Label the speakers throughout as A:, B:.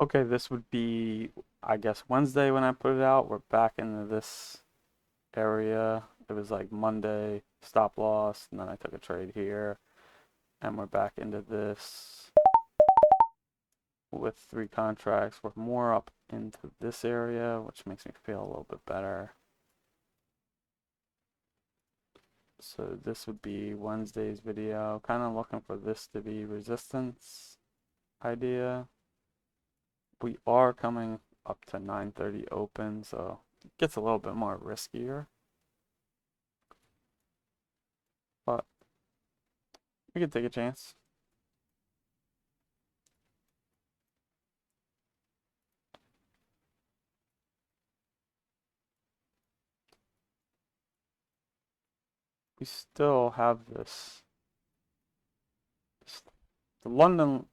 A: Okay, this would be, I guess, Wednesday when I put it out. We're back into this area. It was like Monday, stop loss, and then I took a trade here, and we're back into this with three contracts. We're more up into this area, which makes me feel a little bit better. So this would be Wednesday's video. Kind of looking for this to be resistance idea. We are coming up to 9:30 open, so it gets a little bit more riskier, but we could take a chance. We still have this. The London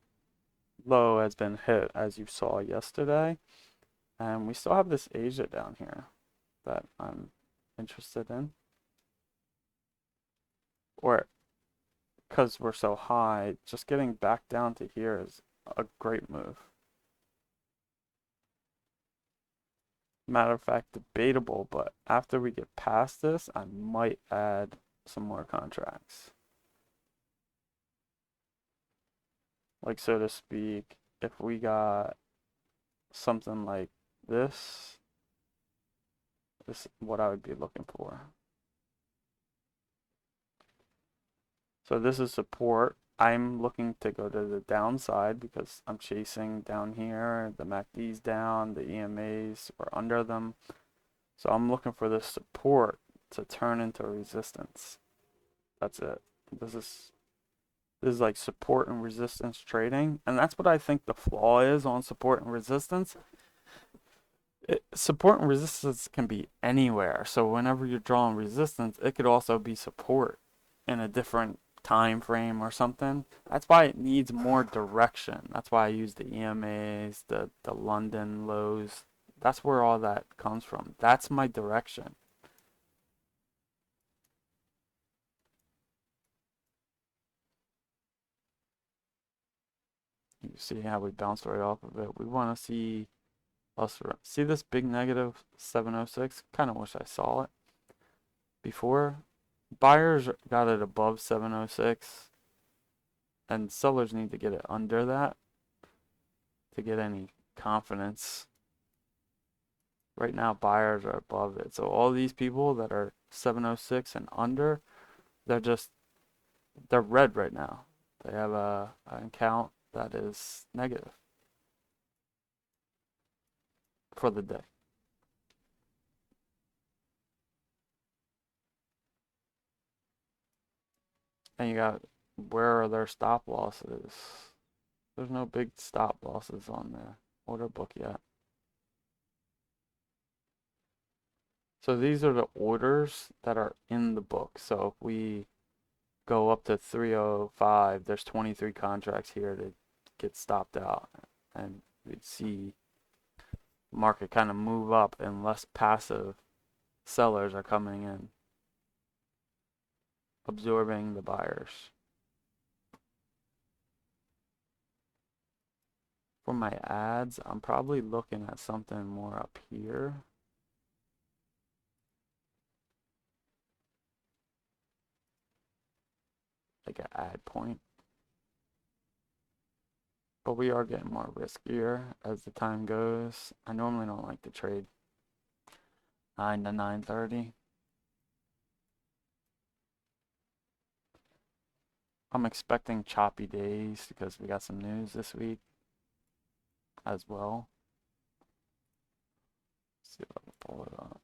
A: low has been hit, as you saw yesterday, and we still have this Asia down here that I'm interested in. Or because we're so high, just getting back down to here is a great move. Matter of fact, debatable, but after we get past this, I might add some more contracts. Like, so to speak, if we got something like this, this is what I would be looking for. So this is support. I'm looking to go to the downside because I'm chasing down here. The MACD's down, the EMAs are under them. So I'm looking for this support to turn into resistance. That's it. This is this is like support and resistance trading, and that's what I think the flaw is on support and resistance. Support and resistance can be anywhere. So whenever you're drawing resistance, it could also be support in a different time frame or something. That's why it needs more direction. That's why I use the EMAs, the London lows. That's where all that comes from. That's my direction. You see how we bounced right off of it. We want to see us see this big negative 706. Kind of wish I saw it before. Buyers got it above 706, and sellers need to get it under that to get any confidence. Right now, buyers are above it. So all these people that are 706 and under, they're just they're red right now. They have an account that is negative for the day. And you got, where are their stop losses? There's no big stop losses on the order book yet. So these are the orders that are in the book. So if we go up to 305, there's 23 contracts here to get stopped out. And we'd see market kind of move up and less passive sellers are coming in, absorbing the buyers. For my ads, I'm probably looking at something more up here. Like an ad point. But we are getting more riskier as the time goes. I normally don't like to trade 9 to 9:30. I'm expecting choppy days because we got some news this week as well. Let's see if I can pull it up.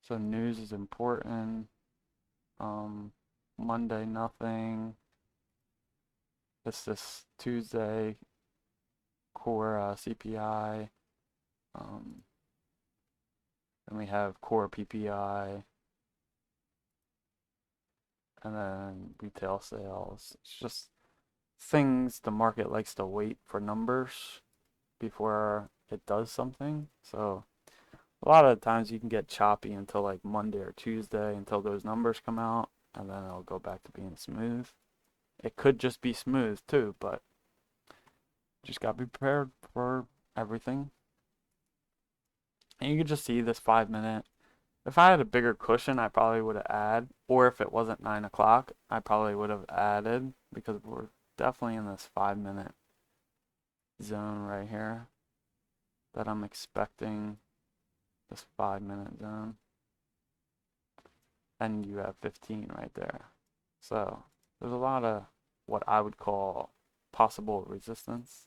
A: So news is important. Um, Monday nothing. It's this Tuesday core CPI. Um, then we have core PPI, and then retail sales. It's just things the market likes to wait for numbers before it does something. So a lot of times you can get choppy until like Monday or Tuesday until those numbers come out, and then it'll go back to being smooth. It could just be smooth too, but just gotta be prepared for everything. And you can just see this 5 minute. If I had a bigger cushion, I probably would have added, or if it wasn't 9 o'clock, I probably would have added, because we're definitely in this 5 minute zone right here that I'm expecting, this 5 minute zone. And you have 15 right there. So there's a lot of what I would call possible resistance.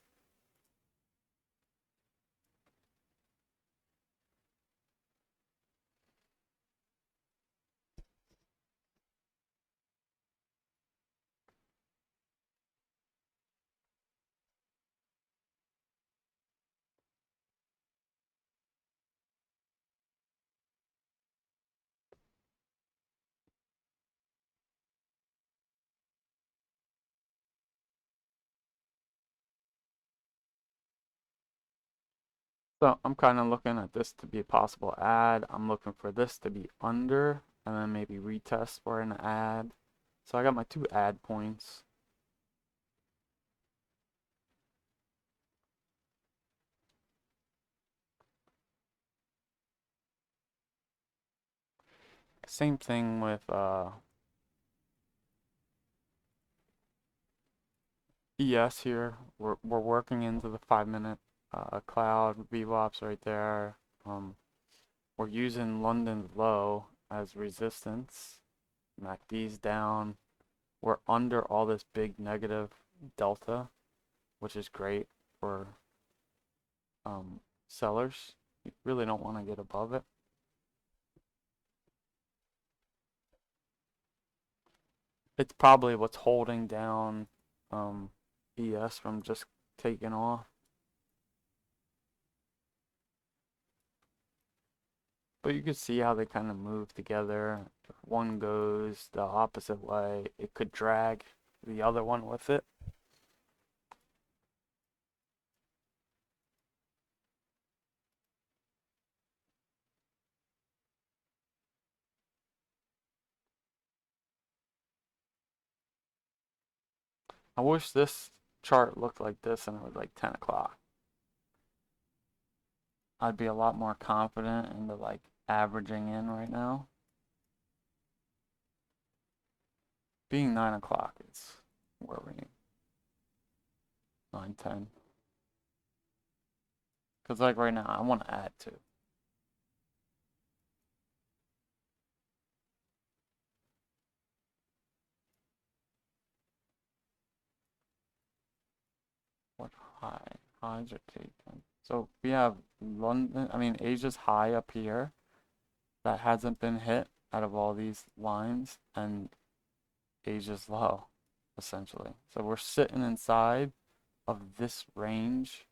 A: So I'm kind of looking at this to be a possible add. I'm looking for this to be under, and then maybe retest for an add. So I got my 2 add points. Same thing with ES here. We're working into the 5 minute cloud VWAPs right there. We're using London's low as resistance. MACD's down. We're under all this big negative delta, which is great for sellers. You really don't want to get above it. It's probably what's holding down ES from just taking off. But you can see how they kind of move together. If one goes the opposite way, it could drag the other one with it. I wish this chart looked like this and it was like 10 o'clock. I'd be a lot more confident in the like averaging in right now. Being 9 o'clock is worrying. 9:10. Because like right now, I want to add to. What high? Highs are taken. So we have London, I mean Asia's high up here that hasn't been hit out of all these lines, and Asia's low, essentially. So we're sitting inside of this range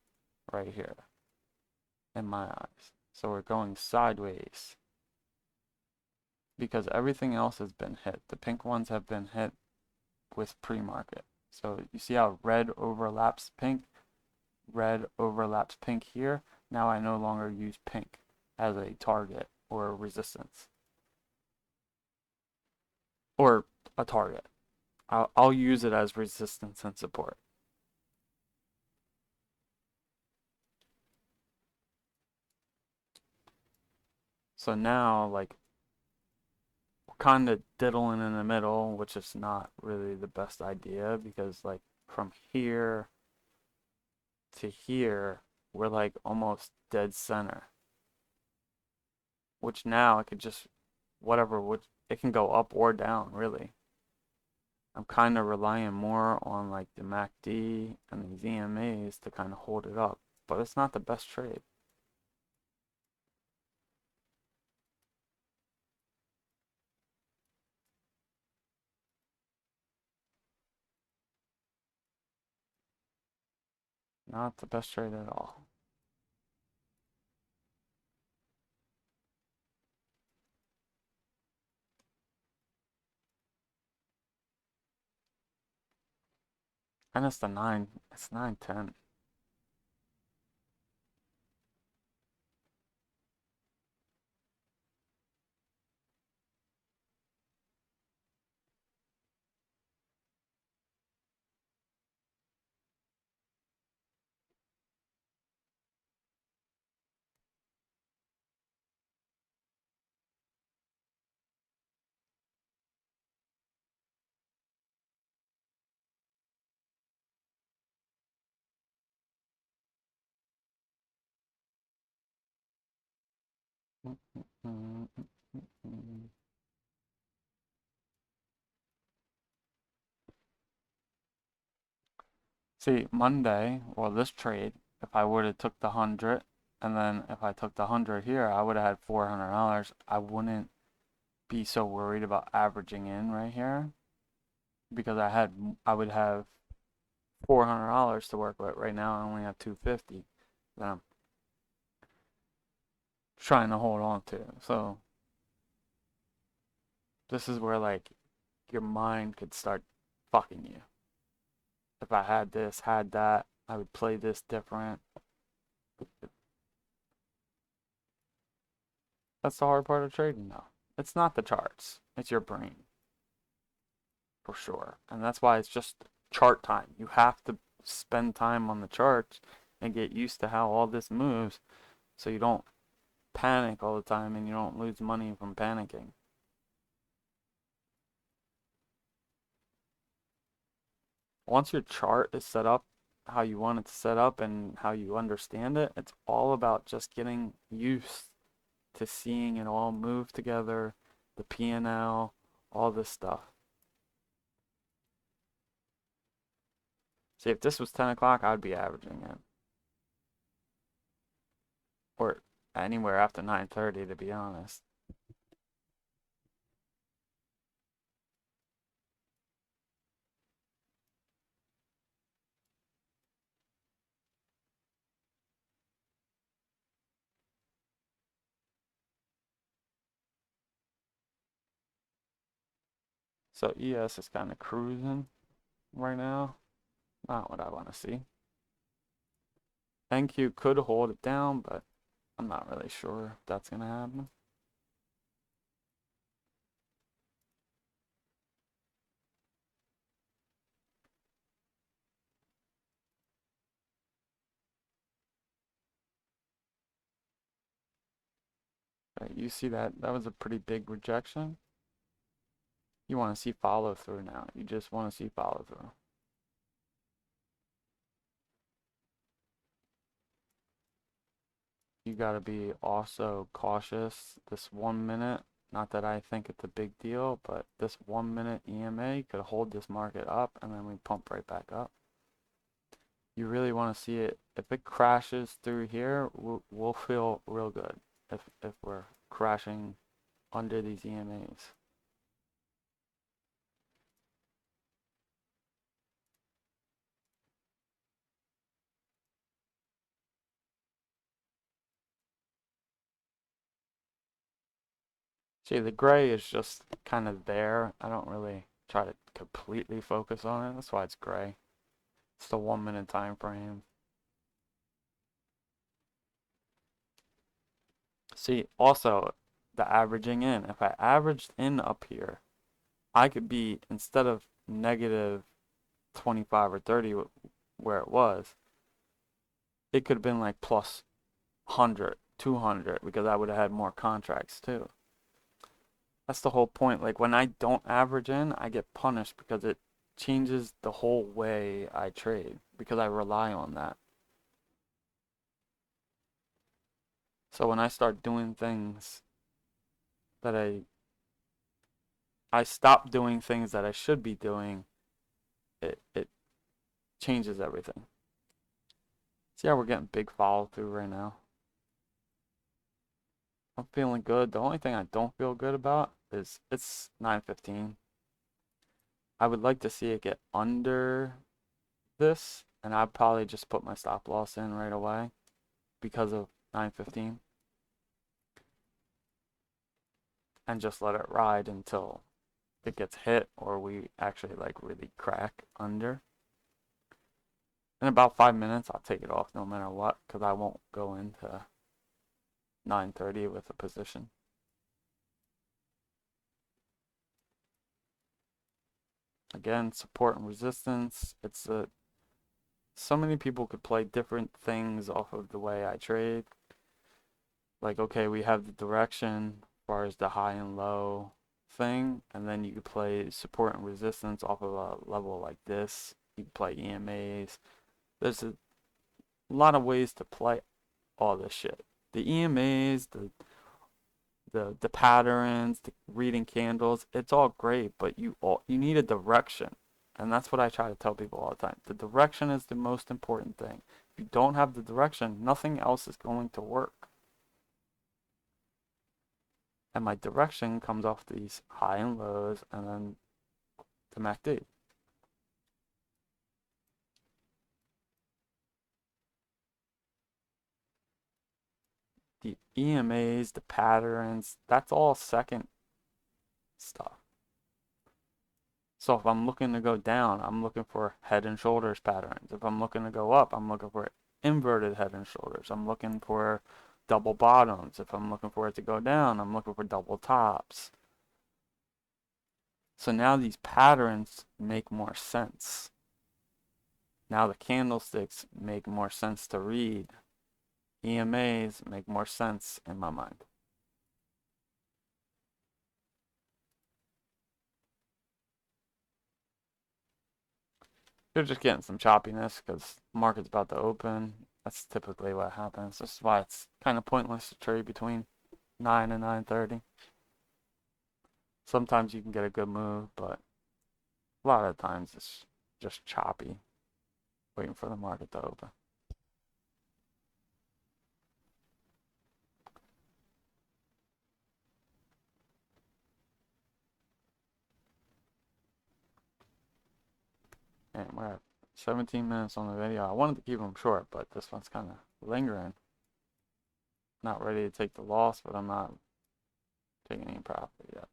A: right here, in my eyes. So we're going sideways because everything else has been hit. The pink ones have been hit with pre-market. So you see how red overlaps pink? Red overlaps pink here. Now I no longer use pink as a target or a resistance or a target. I'll use it as resistance and support. So now, like, we're kind of diddling in the middle, which is not really the best idea because, like, from here to here, we're like almost dead center. Which now it could just, whatever, it can go up or down, really. I'm kind of relying more on like the MACD and the EMAs to kind of hold it up, but it's not the best trade. Not the best trade at all. And it's the 9, it's 9:10. See, Monday, well, this trade, if I would have took the 100, and then if I took the 100 here, I would have had $400. I wouldn't be so worried about averaging in right here because I would have $400 to work with. Right now, I only have 250 that I'm trying to hold on to. So this is where like your mind could start fucking you. If I had this, had that, I would play this different. That's the hard part of trading, though. It's not the charts, it's your brain, for sure. And that's why it's just chart time. You have to spend time on the charts and get used to how all this moves so you don't panic all the time and you don't lose money from panicking. Once your chart is set up how you want it to set up and how you understand it, it's all about just getting used to seeing it all move together, the P&L, all this stuff. See, if this was 10 o'clock, I'd be averaging it. Or anywhere after 9:30, to be honest. So ES is kind of cruising right now. Not what I want to see. NQ could hold it down, but I'm not really sure if that's going to happen. Right, you see that? That was a pretty big rejection. You want to see follow through now. You just want to see follow through. You got to be also cautious. This 1 minute, not that I think it's a big deal, but this 1 minute EMA could hold this market up and then we pump right back up. You really want to see it. If it crashes through here, we'll feel real good if we're crashing under these EMAs. See, the gray is just kind of there. I don't really try to completely focus on it. That's why it's gray. It's the 1 minute time frame. See, also the averaging in. If I averaged in up here, I could be, instead of negative 25 or 30 where it was, it could have been like plus 100, 200 because I would have had more contracts too. That's the whole point. Like when I don't average in, I get punished because it changes the whole way I trade because I rely on that. So when I start doing things that I stop doing things that I should be doing, it changes everything. See how we're getting big follow through right now? I'm feeling good. The only thing I don't feel good about is it's 9:15. I would like to see it get under this, and I'd probably just put my stop loss in right away because of 9:15 and just let it ride until it gets hit or we actually like really crack under. In about 5 minutes, I'll take it off no matter what because I won't go into 9:30 with a position. Again, support and resistance. So many people could play different things off of the way I trade. Like, okay, we have the direction as far as the high and low thing, and then you could play support and resistance off of a level like this. You can play EMAs. There's a lot of ways to play all this shit. The EMAs, the the patterns, the reading candles, it's all great, but you need a direction. And that's what I try to tell people all the time. The direction is the most important thing. If you don't have the direction, nothing else is going to work. And my direction comes off these high and lows and then the MACD. The EMAs, the patterns, that's all second stuff. So if I'm looking to go down, I'm looking for head and shoulders patterns. If I'm looking to go up, I'm looking for inverted head and shoulders. I'm looking for double bottoms. If I'm looking for it to go down, I'm looking for double tops. So now these patterns make more sense. Now the candlesticks make more sense to read. EMAs make more sense in my mind. You're just getting some choppiness because the market's about to open. That's typically what happens. This is why it's kind of pointless to trade between 9 and 9:30. Sometimes you can get a good move, but a lot of times it's just choppy, waiting for the market to open. And we're at 17 minutes on the video. I wanted to keep them short, but this one's kind of lingering. Not ready to take the loss, but I'm not taking any profit yet.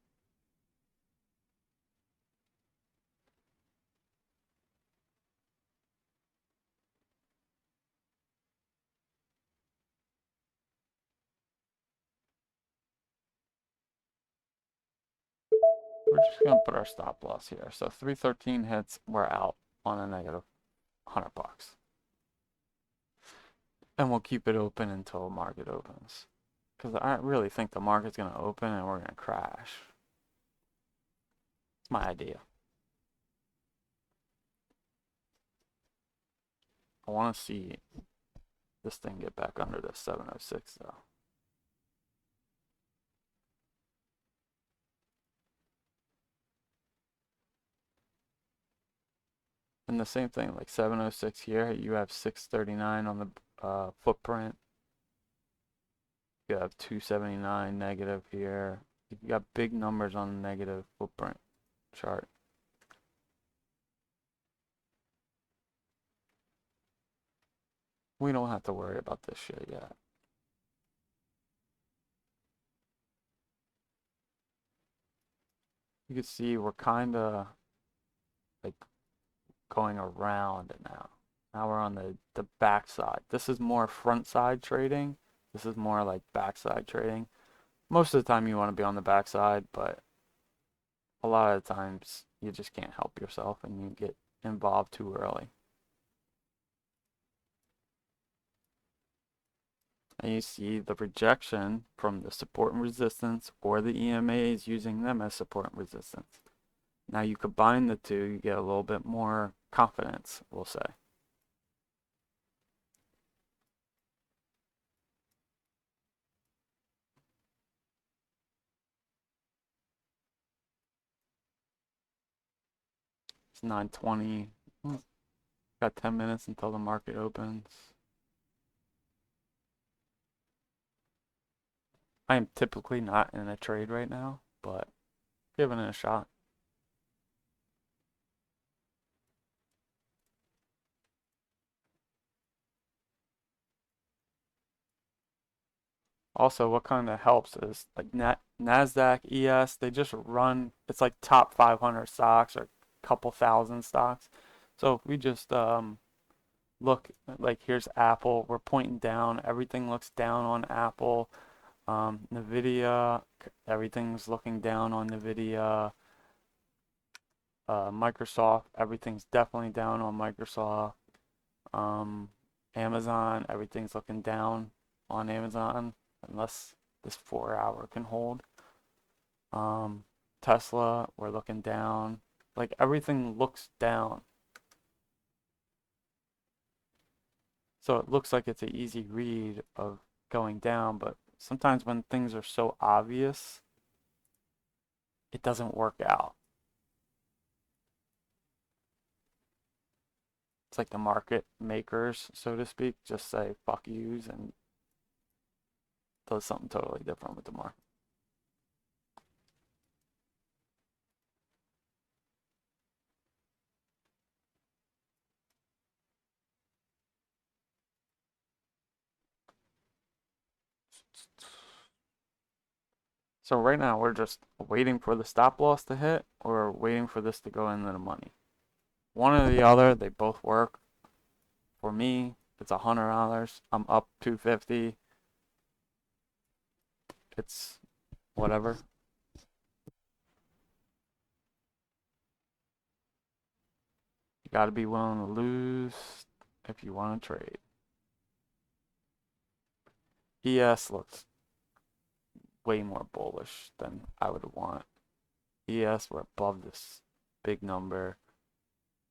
A: We're just going to put our stop loss here. So 313 hits, we're out on a negative $100. And we'll keep it open until market opens. Because I really think the market's going to open and we're going to crash. It's my idea. I want to see this thing get back under the 706 though. And the same thing, like 706 here, you have 639 on the footprint. You have 279 negative here. You got big numbers on the negative footprint chart. We don't have to worry about this shit yet. You can see we're kind of like going around it now. Now we're on the back side. This is more front side trading. This is more like backside trading. Most of the time you want to be on the backside, but a lot of times you just can't help yourself and you get involved too early. And you see the rejection from the support and resistance or the EMAs using them as support and resistance. Now you combine the two, you get a little bit more confidence, we'll say. It's 9:20. Got 10 minutes until the market opens. I am typically not in a trade right now, but giving it a shot. Also, what kind of helps is like NASDAQ, ES, they just run, it's like top 500 stocks or a couple thousand stocks. So if we just look, like here's Apple, we're pointing down, everything looks down on Apple. NVIDIA, everything's looking down on NVIDIA. Microsoft, everything's definitely down on Microsoft. Amazon, everything's looking down on Amazon unless this 4 hour can hold. Tesla, we're looking down. Like everything looks down. So it looks like it's an easy read of going down, but sometimes when things are so obvious, it doesn't work out. It's like the market makers, so to speak, just say fuck yous and does something totally different with the market. So right now we're just waiting for the stop loss to hit or waiting for this to go into the money. One or the other, they both work. For me, it's $100. I'm up 250. It's whatever. You got to be willing to lose if you want to trade. ES looks way more bullish than I would want. ES, we're above this big number.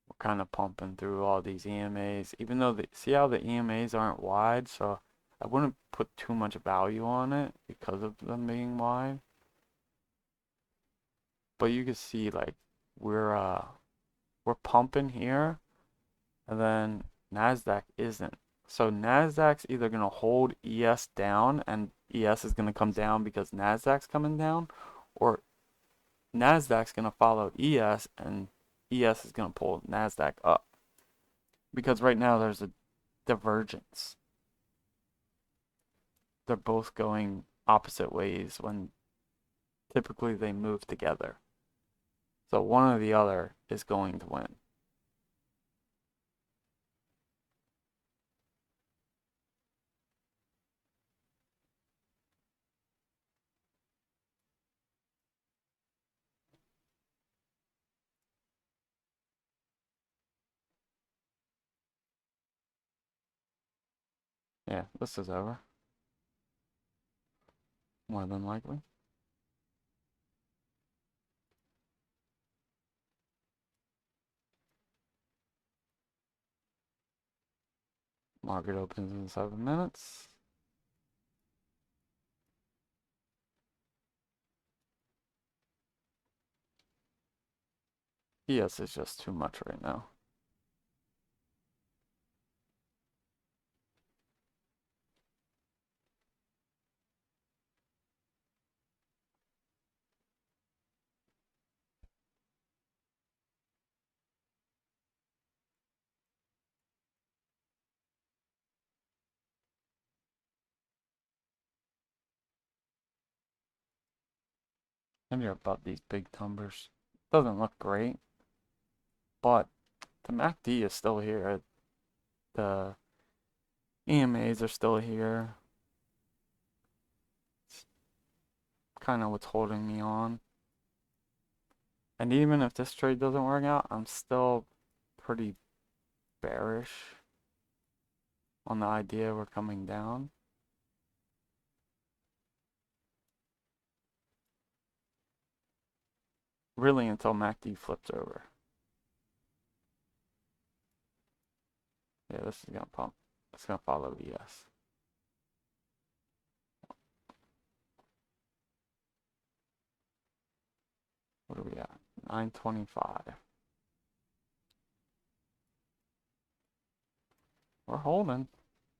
A: We're kind of pumping through all these EMAs, even though see how the EMAs aren't wide, so I wouldn't put too much value on it because of them being wide. But you can see like we're pumping here, and then Nasdaq isn't. So Nasdaq's either gonna hold ES down, and ES is gonna come down because Nasdaq's coming down, or Nasdaq's gonna follow ES, and ES is gonna pull Nasdaq up. Because right now there's a divergence. They're both going opposite ways when typically they move together. So one or the other is going to win. Yeah, this is over. More than likely. Market opens in 7 minutes. ES is just too much right now. And you're above these big numbers. Doesn't look great, but the MACD is still here. The EMAs are still here. It's kind of what's holding me on. And even if this trade doesn't work out, I'm still pretty bearish on the idea we're coming down. Really until MACD flips over. Yeah, this is gonna pump. It's gonna follow ES. What are we at? 925. We're holding.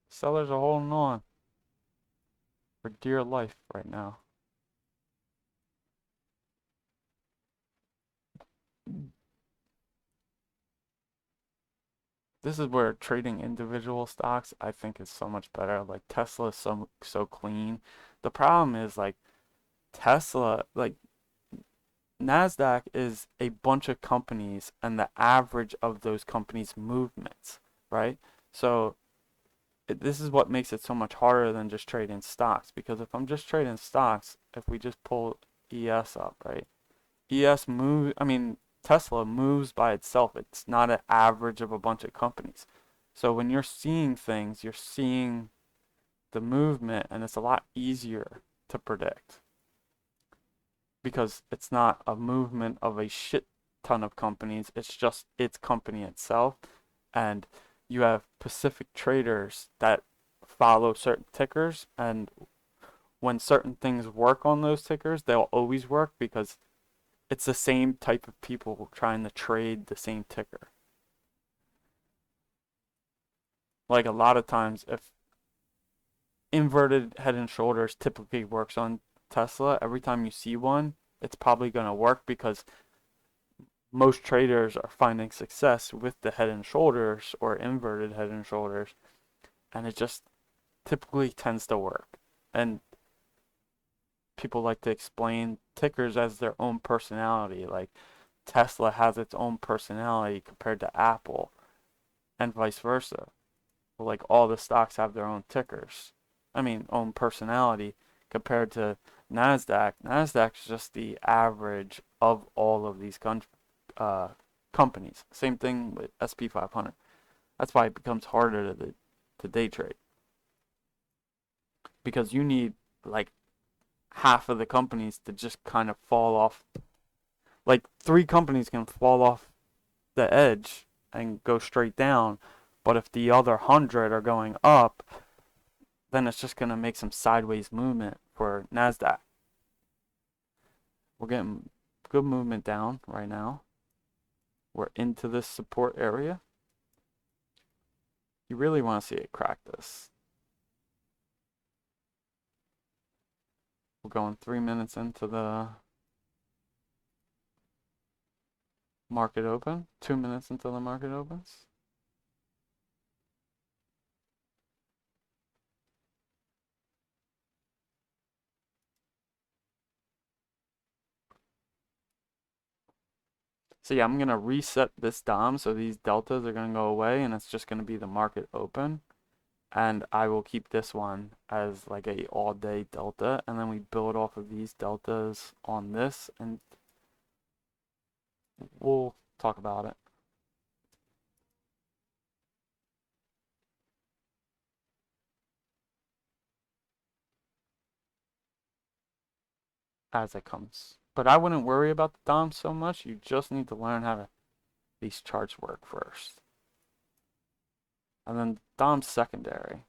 A: Sellers are holding on for dear life right now. This is where trading individual stocks I think is so much better. Like Tesla is so clean. The problem is like Tesla, like Nasdaq is a bunch of companies and the average of those companies' movements, right? So this is what makes it so much harder than just trading stocks, because if I'm just trading stocks, if we just pull ES up, right? ES moves, I mean, Tesla moves by itself. It's not an average of a bunch of companies. So when you're seeing things, you're seeing the movement, and it's a lot easier to predict because it's not a movement of a shit ton of companies. It's just its company itself. And you have Pacific traders that follow certain tickers, and when certain things work on those tickers, they'll always work because it's the same type of people trying to trade the same ticker. Like a lot of times, if inverted head and shoulders typically works on Tesla, every time you see one, it's probably going to work because most traders are finding success with the head and shoulders or inverted head and shoulders, and it just typically tends to work. And people like to explain tickers as their own personality. Like Tesla has its own personality compared to Apple, and vice versa. Like all the stocks have their own tickers. I mean, own personality compared to Nasdaq. Nasdaq's just the average of all of these companies. Same thing with SP 500. That's why it becomes harder to day trade because you need like half of the companies to just kind of fall off. Like three companies can fall off the edge and go straight down, but if the other 100 are going up, then it's just gonna make some sideways movement for Nasdaq. We're getting good movement down right now. We're into this support area. You really want to see it crack this. We're going 3 minutes into the market open, 2 minutes until the market opens. So yeah, I'm going to reset this DOM so these deltas are going to go away and it's just going to be the market open. And I will keep this one as like a all day delta, and then we build off of these deltas on this, and we'll talk about it as it comes. But I wouldn't worry about the DOM so much. You just need to learn how to these charts work first. And then DOM's secondary.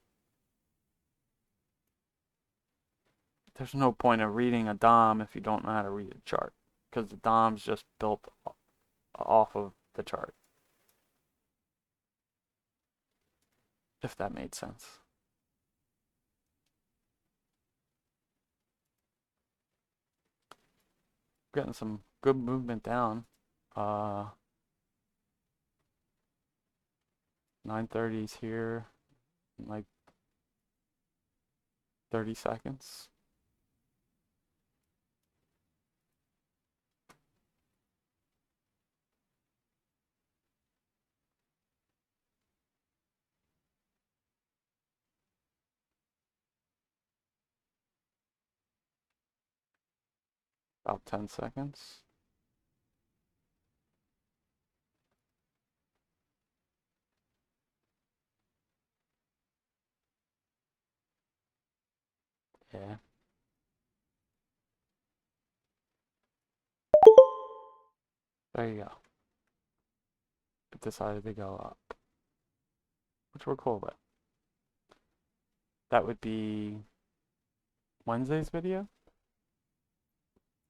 A: There's no point of reading a DOM if you don't know how to read a chart, because the DOM's just built off of the chart. If that made sense. Getting some good movement down. 930s here, in like 30 seconds. About 10 seconds. Yeah. There you go. It decided to go up, which we're cool with. That would be Wednesday's video.